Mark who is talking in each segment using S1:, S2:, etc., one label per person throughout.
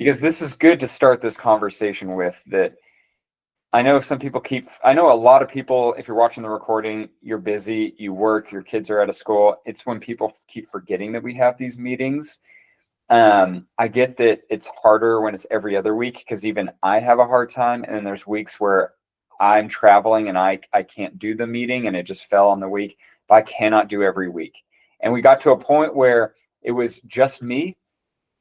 S1: because this is good to start this conversation with. That I know I know a lot of people, if you're watching the recording, you're busy, you work, your kids are out of school. It's when people keep forgetting that we have these meetings. I get that it's harder when it's every other week, because even I have a hard time. And then there's weeks where I'm traveling and I can't do the meeting and it just fell on the week, but I cannot do every week. And we got to a point where it was just me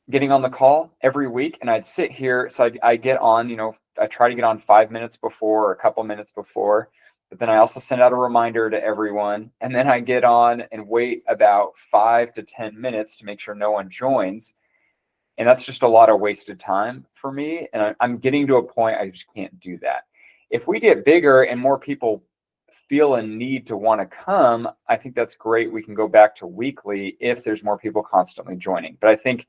S1: getting on the call every week, and I'd sit here. So I get on, I try to get on 5 minutes before or a couple minutes before, but then I also send out a reminder to everyone. And then I get on and wait about 5 to 10 minutes to make sure no one joins. And that's just a lot of wasted time for me. And I'm getting to a point I just can't do that. If we get bigger and more people feel a need to want to come, I think that's great. We can go back to weekly if there's more people constantly joining. But I think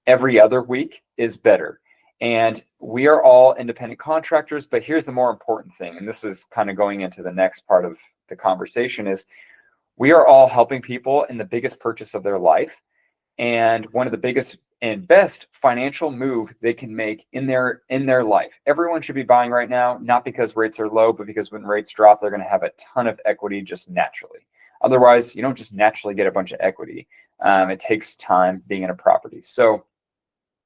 S1: every other week is better. And we are all independent contractors, but here's the more important thing. And this is kind of going into the next part of the conversation, is we are all helping people in the biggest purchase of their life. And one of the biggest and best financial move they can make in their life. Everyone should be buying right now, not because rates are low, but because when rates drop, they're going to have a ton of equity just naturally. Otherwise, you don't just naturally get a bunch of equity. It takes time being in a property. So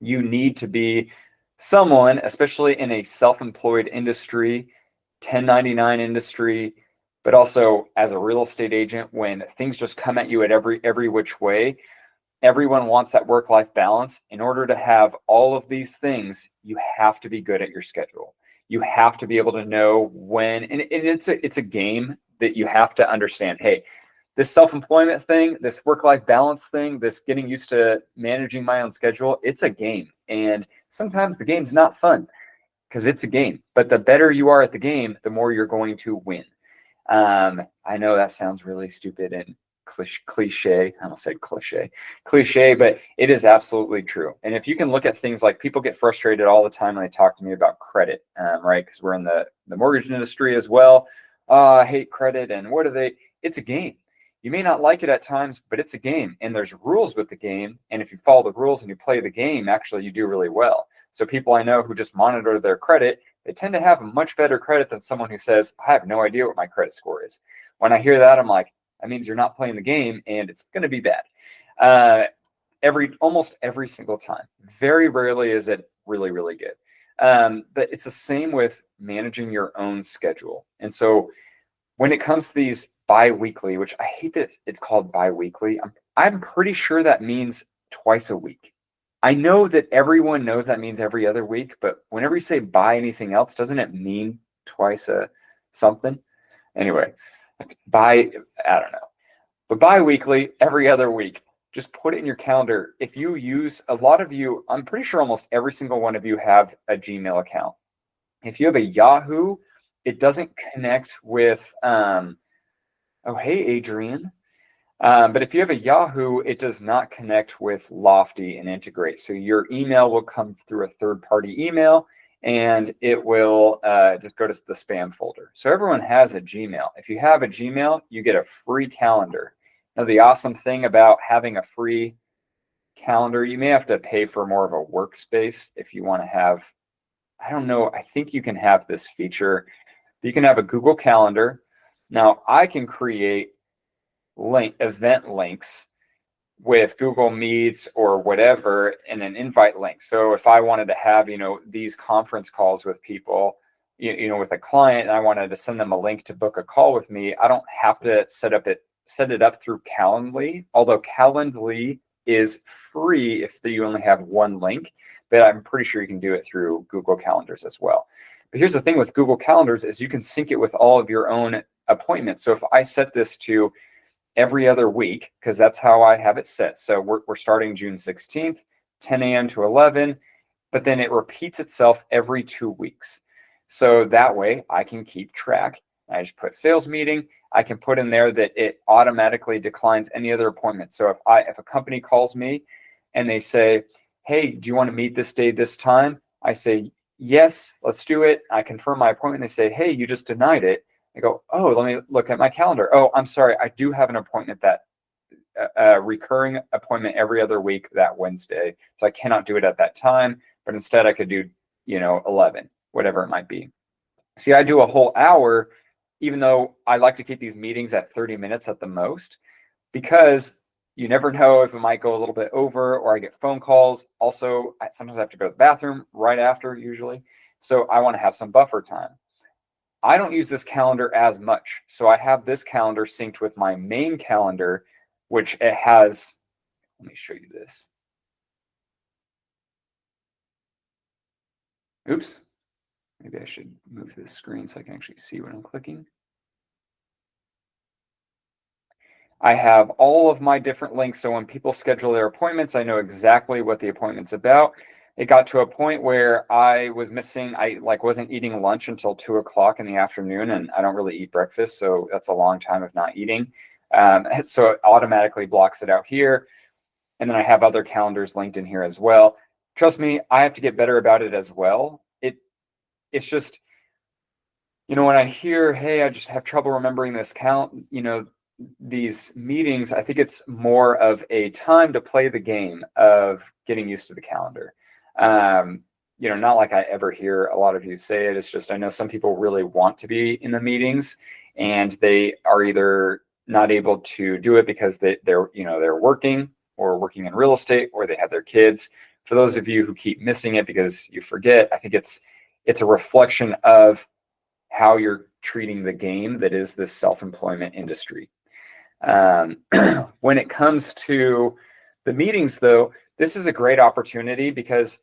S1: you need to be someone, especially in a self-employed industry, 1099 industry, but also as a real estate agent, when things just come at you at every which way. Everyone wants that work-life balance. In order to have all of these things, you have to be good at your schedule. You have to be able to know when, and it's a game that you have to understand. Hey, this self-employment thing, this work-life balance thing, this getting used to managing my own schedule, it's a game. And sometimes the game's not fun because it's a game. But the better you are at the game, the more you're going to win. I know that sounds really stupid and cliche. I almost said cliche, but it is absolutely true. And if you can look at things like, people get frustrated all the time when they talk to me about credit, right? Because we're in the mortgage industry as well. I hate credit. And it's a game. You may not like it at times, but it's a game, and there's rules with the game. And if you follow the rules and you play the game, actually you do really well. So people I know who just monitor their credit, they tend to have a much better credit than someone who says, I have no idea what my credit score is. When I hear that, I'm like, that means you're not playing the game, and it's going to be bad. Almost every single time. Very rarely is it really, really good. But it's the same with managing your own schedule. And so when it comes to these bi-weekly, which I hate that it's called bi-weekly, I'm pretty sure that means twice a week. I know that everyone knows that means every other week, but whenever you say buy anything else, doesn't it mean twice a something? Anyway, I don't know. But bi-weekly, every other week, just put it in your calendar. If you use, a lot of you, I'm pretty sure almost every single one of you have a Gmail account. If you have a Yahoo, it doesn't connect with, oh, hey, Adrian. But if you have a Yahoo, it does not connect with Lofty and integrate. So your email will come through a third-party email, and it will just go to the spam folder. So everyone has a Gmail. If you have a Gmail, you get a free calendar. Now, the awesome thing about having a free calendar, you may have to pay for more of a workspace if you want to have, I don't know, I think you can have this feature. You can have a Google Calendar. Now, I can create event links with Google Meets or whatever and an invite link. So if I wanted to have, these conference calls with people, with a client, and I wanted to send them a link to book a call with me, I don't have to set it up through Calendly, although Calendly is free if you only have one link, but I'm pretty sure you can do it through Google Calendars as well. But here's the thing with Google Calendars is you can sync it with all of your own appointments. So if I set this to every other week, because that's how I have it set. So we're starting June 16th, 10 a.m. to 11, but then it repeats itself every 2 weeks. So that way I can keep track. I just put sales meeting. I can put in there that it automatically declines any other appointment. So if a company calls me and they say, hey, do you want to meet this day, this time? I say, yes, let's do it. I confirm my appointment. They say, hey, you just denied it. I go, oh, let me look at my calendar. Oh, I'm sorry. I do have an appointment that a recurring appointment every other week that Wednesday. So I cannot do it at that time, but instead I could do, 11, whatever it might be. See, I do a whole hour, even though I like to keep these meetings at 30 minutes at the most, because you never know if it might go a little bit over, or I get phone calls. Also, sometimes I have to go to the bathroom right after, usually. So I want to have some buffer time. I don't use this calendar as much. So I have this calendar synced with my main calendar, which it has, let me show you this. Oops. Maybe I should move this screen so I can actually see what I'm clicking. I have all of my different links. So when people schedule their appointments, I know exactly what the appointment's about. It got to a point where I was missing, I wasn't eating lunch until 2 o'clock in the afternoon, and I don't really eat breakfast. So that's a long time of not eating. So it automatically blocks it out here. And then I have other calendars linked in here as well. Trust me, I have to get better about it as well. It's just, when I hear, hey, I just have trouble remembering this count, these meetings, I think it's more of a time to play the game of getting used to the calendar. Not like I ever hear a lot of you say it. It's just, I know some people really want to be in the meetings, and they are either not able to do it because they're working or working in real estate, or they have their kids. For those of you who keep missing it because you forget, I think it's a reflection of how you're treating the game that is this self-employment industry. When it comes to the meetings, though, this is a great opportunity because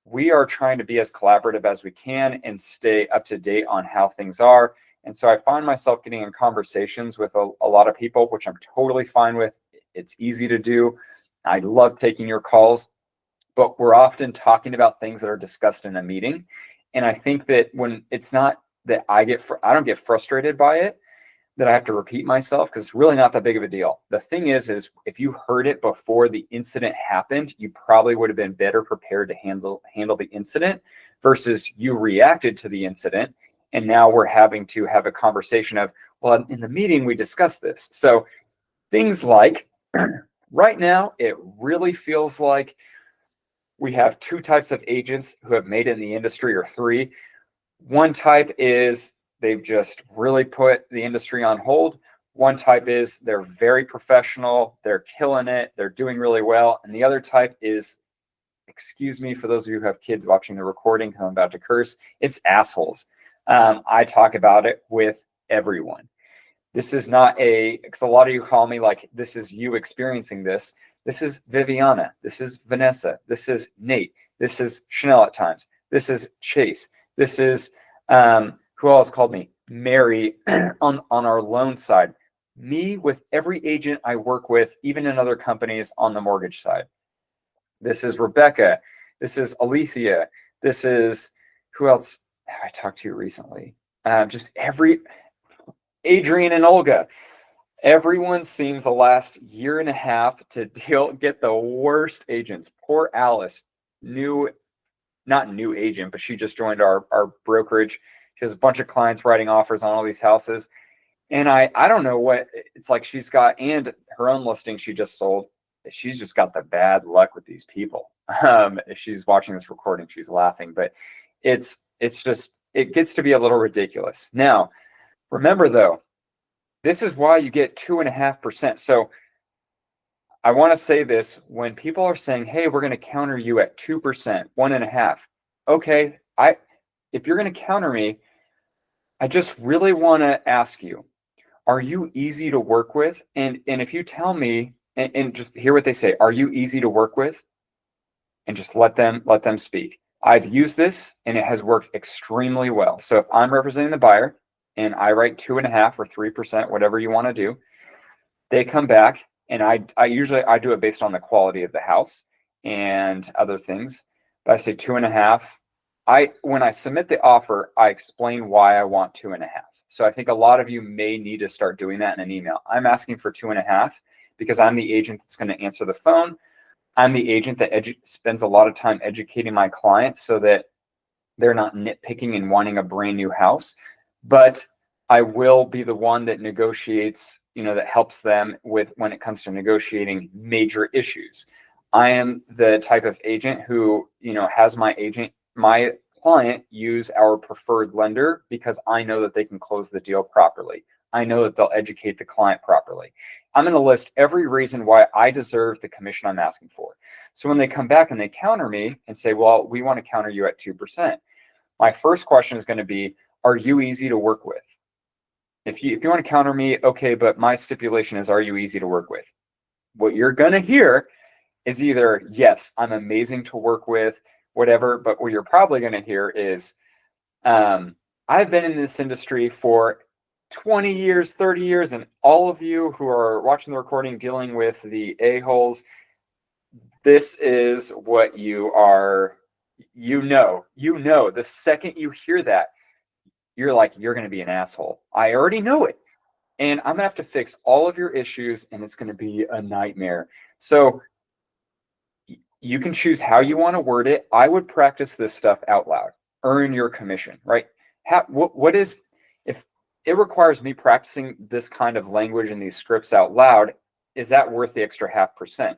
S1: we are trying to be as collaborative as we can and stay up to date on how things are. And so I find myself getting in conversations with a lot of people, which I'm totally fine with. It's easy to do. I love taking your calls, but we're often talking about things that are discussed in a meeting. And I think that when it's not that I don't get frustrated by it, that I have to repeat myself, because it's really not that big of a deal. The thing is if you heard it before the incident happened, you probably would have been better prepared to handle the incident versus you reacted to the incident. And now we're having to have a conversation of, well, in the meeting, we discussed this. So things like right now, it really feels like we have two types of agents who have made it in the industry, or three. One type is they've just really put the industry on hold. One type is they're very professional, they're killing it, they're doing really well. And the other type is, excuse me for those of you who have kids watching the recording because I'm about to curse, it's assholes. I talk about it with everyone. This is not because a lot of you call me like, this is you experiencing this. This is Viviana. This is Vanessa. This is Nate. This is Chanel at times. This is Chase. This is, who else called me? Mary on our loan side. Me with every agent I work with, even in other companies on the mortgage side. This is Rebecca. This is Alethea. This is, who else have I talked to recently? Just Adrian and Olga. Everyone seems the last year and a half to get the worst agents. Poor Alice, not new agent, but she just joined our brokerage. She has a bunch of clients writing offers on all these houses. And I don't know what it's like she's got, and her own listing she just sold. She's just got the bad luck with these people. If she's watching this recording, she's laughing, but it's just, it gets to be a little ridiculous. Now, remember though, this is why you get 2.5%. So I want to say this, when people are saying, hey, we're going to counter you at 2%, 1.5%. Okay, if you're going to counter me, I just really want to ask you, are you easy to work with? And if you tell me, and just hear what they say, are you easy to work with? And just let them speak. I've used this and it has worked extremely well. So if I'm representing the buyer and I write 2.5% or 3%, whatever you want to do, they come back, and I usually do it based on the quality of the house and other things. But I say 2.5. When I submit the offer, I explain why I want 2.5. So I think a lot of you may need to start doing that in an email. I'm asking for 2.5 because I'm the agent that's going to answer the phone. I'm the agent that spends a lot of time educating my clients so that they're not nitpicking and wanting a brand new house. But I will be the one that negotiates, that helps them with when it comes to negotiating major issues. I am the type of agent who, has my client use our preferred lender because I know that they can close the deal properly. I know that they'll educate the client properly. I'm going to list every reason why I deserve the commission I'm asking for. So when they come back and they counter me and say, well, we want to counter you at 2%, my first question is going to be, are you easy to work with? If you want to counter me, okay, but my stipulation is, are you easy to work with? What you're going to hear is either, yes, I'm amazing to work with, whatever, but what you're probably going to hear is, I've been in this industry for 20 years, 30 years, and all of you who are watching the recording dealing with the a-holes, this is what you are, the second you hear that, you're like, you're going to be an asshole. I already know it. And I'm going to have to fix all of your issues, and it's going to be a nightmare. So you can choose how you want to word it. I would practice this stuff out loud. Earn your commission, right? What is, if it requires me practicing this kind of language and these scripts out loud, is that worth the extra 0.5%?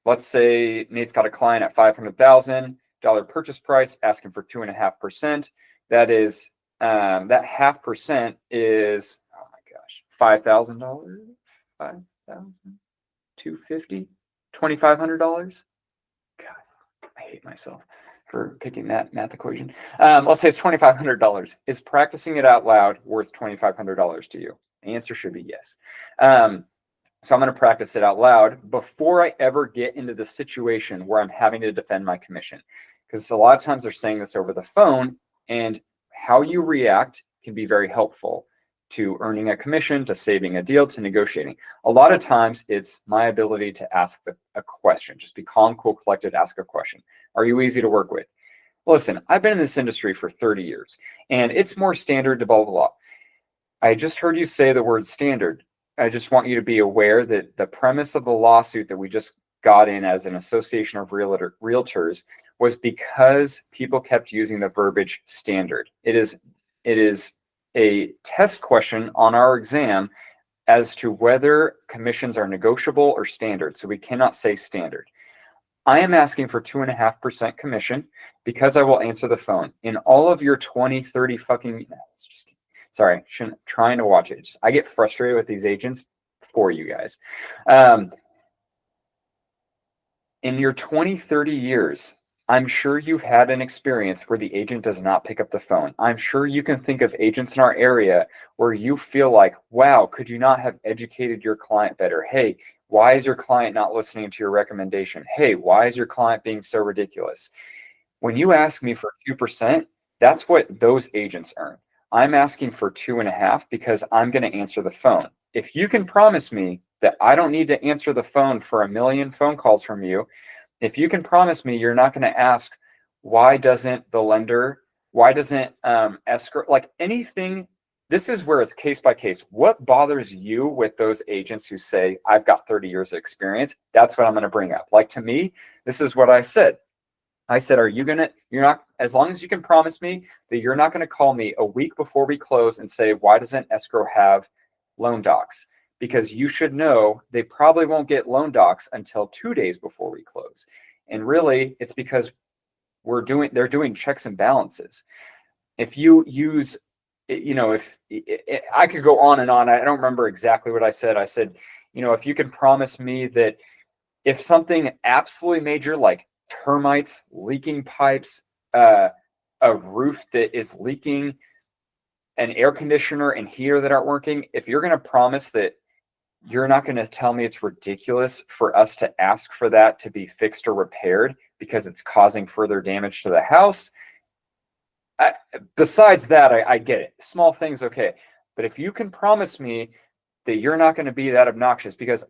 S1: Let's say Nate's got a client at $500,000 purchase price, asking for 2.5%. That is, that 0.5% is, oh my gosh, $5,000, $5,250, $2,500. God, I hate myself for picking that math equation. Let's say it's $2,500. Is practicing it out loud worth $2,500 to you? The answer should be yes. So I'm going to practice it out loud before I ever get into the situation where I'm having to defend my commission. Because a lot of times they're saying this over the phone, and how you react can be very helpful to earning a commission, to saving a deal, to negotiating. A lot of times it's my ability to ask a question. Just be calm, cool, collected, ask a question. Are you easy to work with? Listen, I've been in this industry for 30 years, and it's more standard to blah, blah, blah. I just heard you say the word standard. I just want you to be aware that the premise of the lawsuit that we just got in as an association of realtors was because people kept using the verbiage standard. It is a test question on our exam as to whether commissions are negotiable or standard. So we cannot say standard. I am asking for 2.5% commission because I will answer the phone. In all of your 20, 30 fucking, sorry, trying to watch it. I get frustrated with these agents for you guys. In your 20, 30 years, I'm sure you've had an experience where the agent does not pick up the phone. I'm sure you can think of agents in our area where you feel like, wow, could you not have educated your client better? Hey, why is your client not listening to your recommendation? Hey, why is your client being so ridiculous? When you ask me for 2%, that's what those agents earn. I'm asking for 2.5 because I'm going to answer the phone. If you can promise me that I don't need to answer the phone for 1 million phone calls from you, if you can promise me you're not going to ask, why doesn't escrow, like anything, this is where it's case by case. What bothers you with those agents who say, I've got 30 years of experience? That's what I'm going to bring up. Like to me, this is what I said. I said, as long as you can promise me that you're not going to call me a week before we close and say, why doesn't escrow have loan docs? Because you should know they probably won't get loan docs until 2 days before we close. And really, it's because they're doing checks and balances. If you use, if I could go on and on, I don't remember exactly what I said. I said, if you can promise me that if something absolutely major, like termites, leaking pipes, a roof that is leaking, an air conditioner and heater that aren't working, if you're going to promise that you're not going to tell me it's ridiculous for us to ask for that to be fixed or repaired because it's causing further damage to the house. Besides that, I get it. Small things, okay. But if you can promise me that you're not going to be that obnoxious, because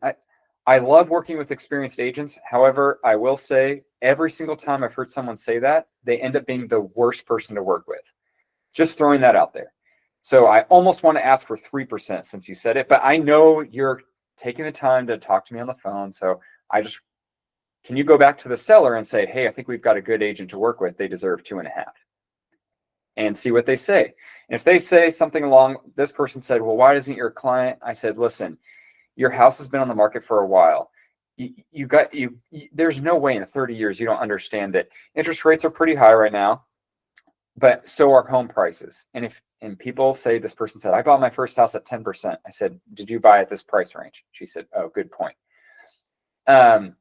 S1: I love working with experienced agents. However, I will say every single time I've heard someone say that, they end up being the worst person to work with. Just throwing that out there. So I almost want to ask for 3% since you said it, but I know you're taking the time to talk to me on the phone. So can you go back to the seller and say, hey, I think we've got a good agent to work with. They deserve 2.5, and see what they say. And if they say something along, this person said, well, why doesn't your client? I said, listen, your house has been on the market for a while. There's no way in 30 years you don't understand that interest rates are pretty high right now, but so are home prices. And people say, this person said, I bought my first house at 10%. I said, did you buy at this price range? She said, oh, good point.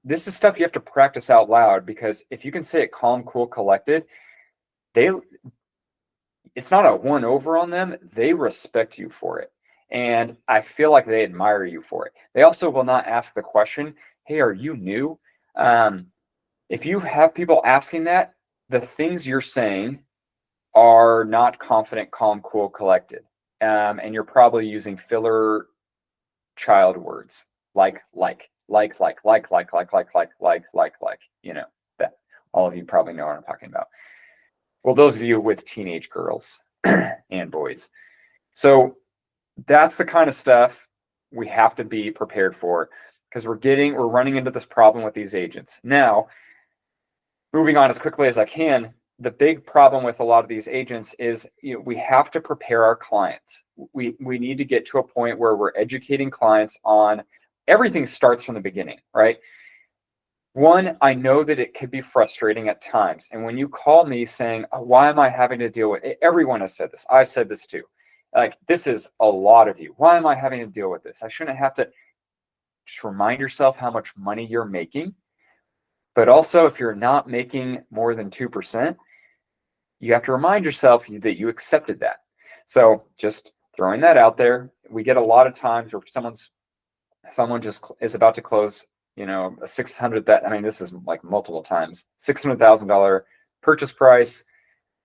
S1: This is stuff you have to practice out loud, because if you can say it calm, cool, collected, it's not a one over on them. They respect you for it. And I feel like they admire you for it. They also will not ask the question, hey, are you new? If you have people asking that, the things you're saying are not confident, calm, cool, collected. And you're probably using filler child words like, you know, that all of you probably know what I'm talking about. Well, those of you with teenage girls and boys. So that's the kind of stuff we have to be prepared for, because we're running into this problem with these agents. Now, moving on as quickly as I can, the big problem with a lot of these agents is, we have to prepare our clients. We need to get to a point where we're educating clients on everything. Starts from the beginning, right? One, I know that it could be frustrating at times. And when you call me saying, oh, why am I having to deal with it? Everyone has said this. I've said this too. Like, this is a lot of you. Why am I having to deal with this? I shouldn't have to. Just remind yourself how much money you're making. But also, if you're not making more than 2%, you have to remind yourself that you accepted that. So just throwing that out there. We get a lot of times where someone just is about to close, a 600, that, I mean, this is like multiple times, $600,000 purchase price.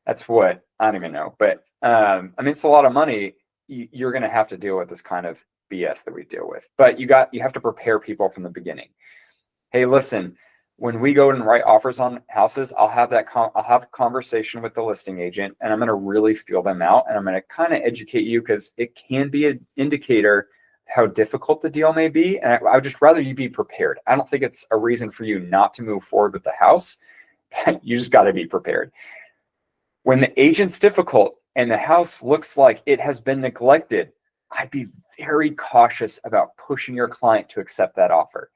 S1: That's what, I don't even know. But I mean, it's a lot of money. You're going to have to deal with this kind of BS that we deal with. But you have to prepare people from the beginning. Hey, listen, when we go and write offers on houses, I'll have a conversation with the listing agent, and I'm going to really feel them out, and I'm going to kind of educate you, because it can be an indicator how difficult the deal may be. And I would just rather you be prepared. I don't think it's a reason for you not to move forward with the house. You just got to be prepared. When the agent's difficult and the house looks like it has been neglected, I'd be very cautious about pushing your client to accept that offer.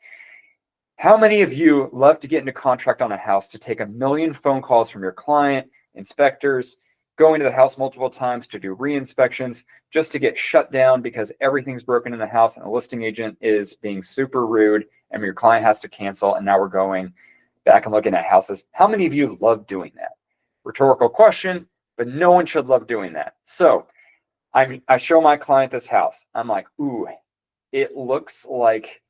S1: How many of you love to get into contract on a house to take 1 million phone calls from your client, inspectors, going to the house multiple times to do re-inspections, just to get shut down because everything's broken in the house and the listing agent is being super rude and your client has to cancel, and now we're going back and looking at houses? How many of you love doing that? Rhetorical question, but no one should love doing that. So I show my client this house. I'm like, ooh, it looks like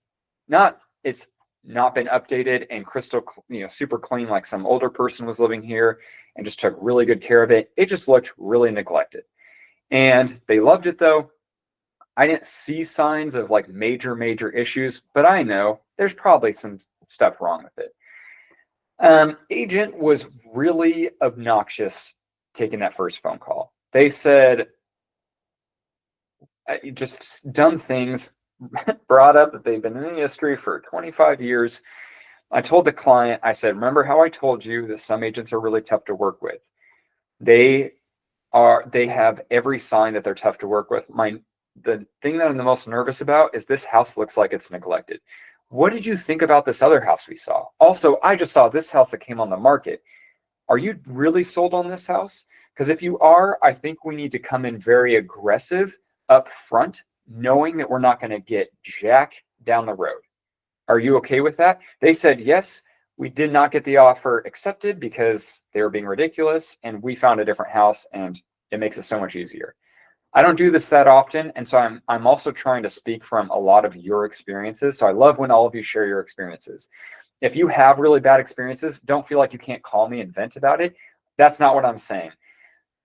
S1: it's not been updated and crystal, super clean, like some older person was living here and just took really good care of it. It just looked really neglected. And they loved it though. I didn't see signs of like major issues, but I know there's probably some stuff wrong with it. Agent was really obnoxious taking that first phone call. They said just dumb things, brought up that they've been in the industry for 25 years. I told the client, I said, remember how I told you that some agents are really tough to work with? They have every sign that they're tough to work with. The thing that I'm the most nervous about is this house looks like it's neglected. What did you think about this other house we saw? Also, I just saw this house that came on the market. Are you really sold on this house? Because if you are, I think we need to come in very aggressive up front, knowing that we're not going to get jack down the road. Are you okay with that? They said, yes. We did not get the offer accepted because they were being ridiculous, and we found a different house, and it makes it so much easier. I don't do this that often, and so I'm also trying to speak from a lot of your experiences. So I love when all of you share your experiences. If you have really bad experiences, don't feel like you can't call me and vent about it. That's not what I'm saying.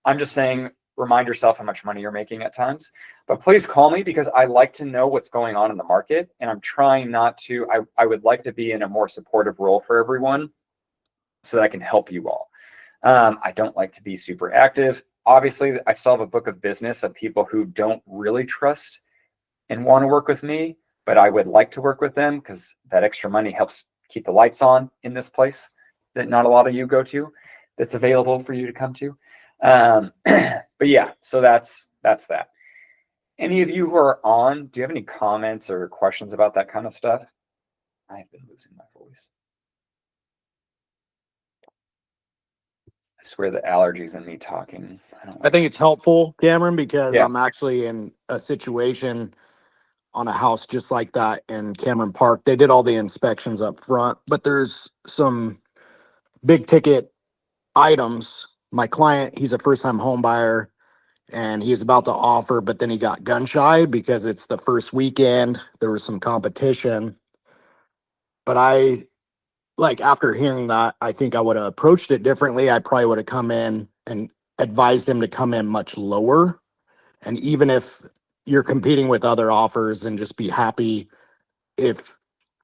S1: I'm just saying, remind yourself how much money you're making at times. But please call me, because I like to know what's going on in the market, and I'm trying not to. I would like to be in a more supportive role for everyone so that I can help you all. I don't like to be super active. Obviously, I still have a book of business of people who don't really trust and want to work with me, but I would like to work with them, because that extra money helps keep the lights on in this place that not a lot of you go to, that's available for you to come to. But yeah, so that's that. Any of you who are on, do you have any comments or questions about that kind of stuff? I've been losing my voice. I swear the allergies in me talking.
S2: I think it's helpful, Cameron, because
S1: Yeah.
S2: I'm actually in a situation on a house just like that in Cameron Park. They did all the inspections up front, but there's some big ticket items. My client, he's a first time home buyer and he was about to offer, but then he got gun shy because it's the first weekend. There was some competition. But after hearing that, I think I would have approached it differently. I probably would have come in and advised him to come in much lower. And even if you're competing with other offers, and just be happy if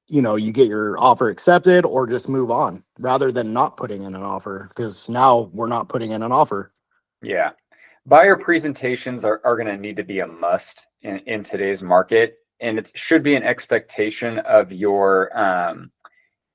S2: you get your offer accepted, or just move on rather than not putting in an offer, because now we're not putting in an offer.
S1: Yeah. Buyer presentations are going to need to be a must in today's market. And it should be an expectation of your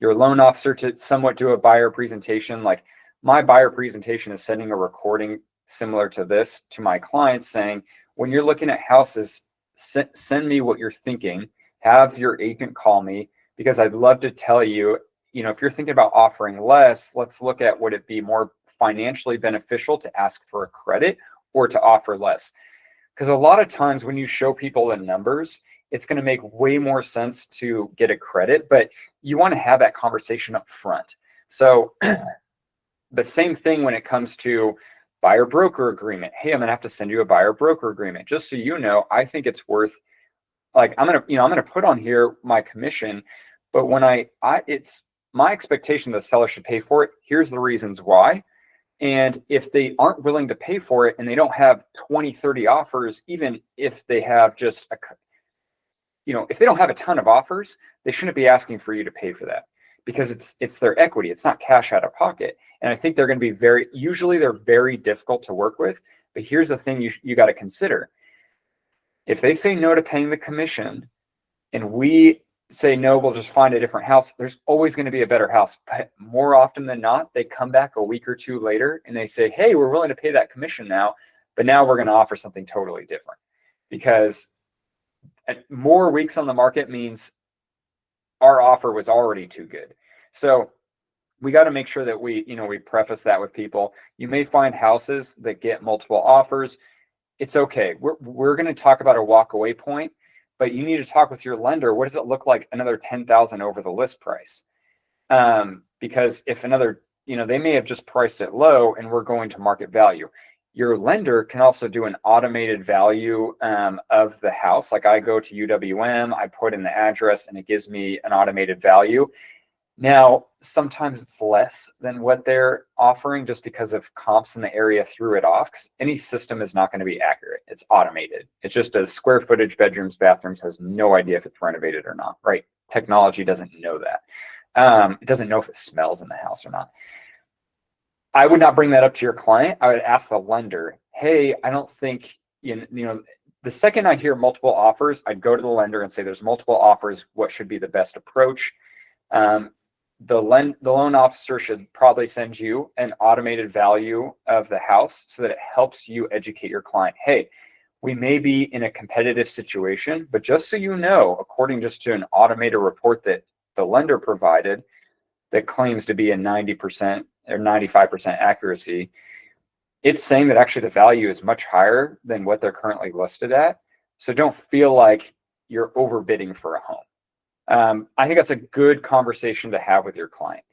S1: loan officer to somewhat do a buyer presentation. Like my buyer presentation is sending a recording similar to this to my clients saying, when you're looking at houses, send me what you're thinking, have your agent call me, because I'd love to tell you, if you're thinking about offering less, let's look at would it be more financially beneficial to ask for a credit or to offer less. Because a lot of times when you show people the numbers, it's going to make way more sense to get a credit, but you want to have that conversation up front. So the same thing when it comes to buyer broker agreement. Hey, I'm going to have to send you a buyer broker agreement. Just so you know, I think it's worth, like, I'm going to put on here my commission, but when it's my expectation that the seller should pay for it. Here's the reasons why. And if they aren't willing to pay for it and they don't have 20, 30 offers, even if they have just if they don't have a ton of offers, they shouldn't be asking for you to pay for that, because it's their equity. It's not cash out of pocket. And I think they're going to be usually they're very difficult to work with. But here's the thing you got to consider. If they say no to paying the commission and we say, no, we'll just find a different house, there's always going to be a better house. But more often than not, they come back a week or two later and they say, hey, we're willing to pay that commission now, but now we're going to offer something totally different. Because more weeks on the market means our offer was already too good. So we got to make sure that we preface that with people. You may find houses that get multiple offers. It's okay. We're going to talk about a walkaway point, but you need to talk with your lender. What does it look like another 10,000 over the list price? Because if another, they may have just priced it low and we're going to market value. Your lender can also do an automated value of the house. Like I go to UWM, I put in the address and it gives me an automated value. Now, sometimes it's less than what they're offering just because of comps in the area threw it off. Any system is not going to be accurate. It's automated. It's just a square footage, bedrooms, bathrooms, has no idea if it's renovated or not, right? Technology doesn't know that. It doesn't know if it smells in the house or not. I would not bring that up to your client. I would ask the lender, hey, I don't think, the second I hear multiple offers, I'd go to the lender and say, there's multiple offers. What should be the best approach? The loan officer should probably send you an automated value of the house so that it helps you educate your client. Hey, we may be in a competitive situation, but just so you know, according just to an automated report that the lender provided that claims to be a 90% or 95% accuracy, it's saying that actually the value is much higher than what they're currently listed at. So don't feel like you're overbidding for a home. I think that's a good conversation to have with your client.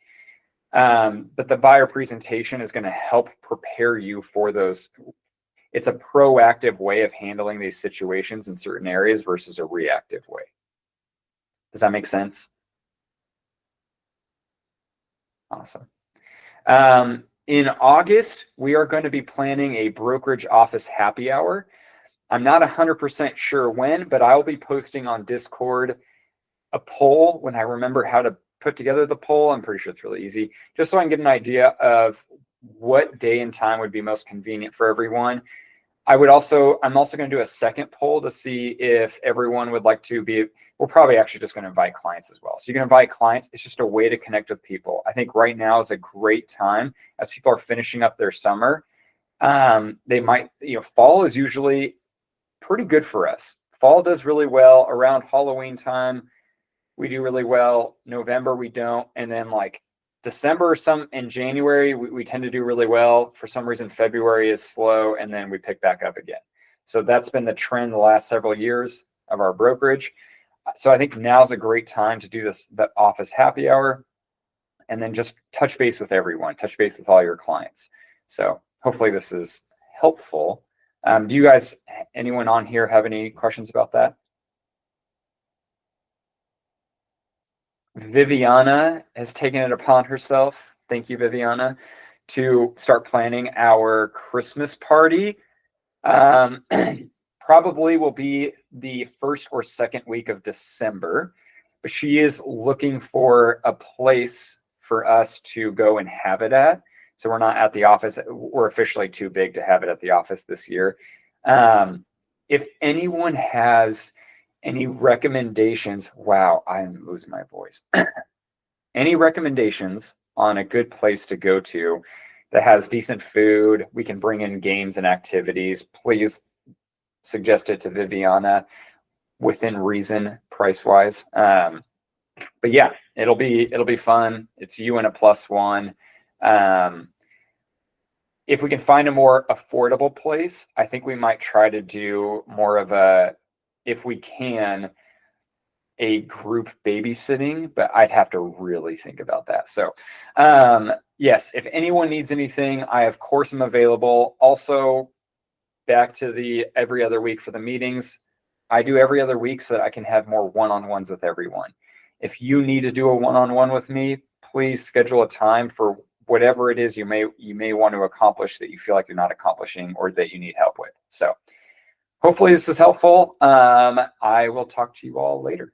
S1: But the buyer presentation is going to help prepare you for those. It's a proactive way of handling these situations in certain areas versus a reactive way. Does that make sense? Awesome. In August, we are going to be planning a brokerage office happy hour. I'm not 100% sure when, but I'll be posting on Discord a poll when I remember how to put together the poll. I'm pretty sure it's really easy, just so I can get an idea of what day and time would be most convenient for everyone. I'm also going to do a second poll to see if everyone would like to be, we're probably actually just going to invite clients as well. So you can invite clients. It's just a way to connect with people. I think right now is a great time as people are finishing up their summer. They might, fall is usually pretty good for us. Fall does really well around Halloween time. We do really well. November, we don't. And then like December, and January, we tend to do really well. For some reason, February is slow, and then we pick back up again. So that's been the trend the last several years of our brokerage. So I think now's a great time to do that office happy hour, and then just touch base with everyone, touch base with all your clients. So hopefully this is helpful. Do you guys, anyone on here, have any questions about that? Viviana has taken it upon herself, thank you, Viviana, to start planning our Christmas party. Probably will be the first or second week of December, but she is looking for a place for us to go and have it at. So we're not at the office. We're officially too big to have it at the office this year. If anyone has any recommendations, wow, I'm losing my voice. Any recommendations on a good place to go to that has decent food, we can bring in games and activities, please suggest it to Viviana within reason, price wise. But yeah, it'll be fun. It's you and a +1. If we can find a more affordable place, I think we might try to do more of if we can, a group babysitting, but I'd have to really think about that. So yes, if anyone needs anything, I of course am available. Also, back to the every other week for the meetings. I do every other week so that I can have more one-on-ones with everyone. If you need to do a one-on-one with me, please schedule a time for whatever it is you may want to accomplish that you feel like you're not accomplishing or that you need help with. So hopefully this is helpful. I will talk to you all later.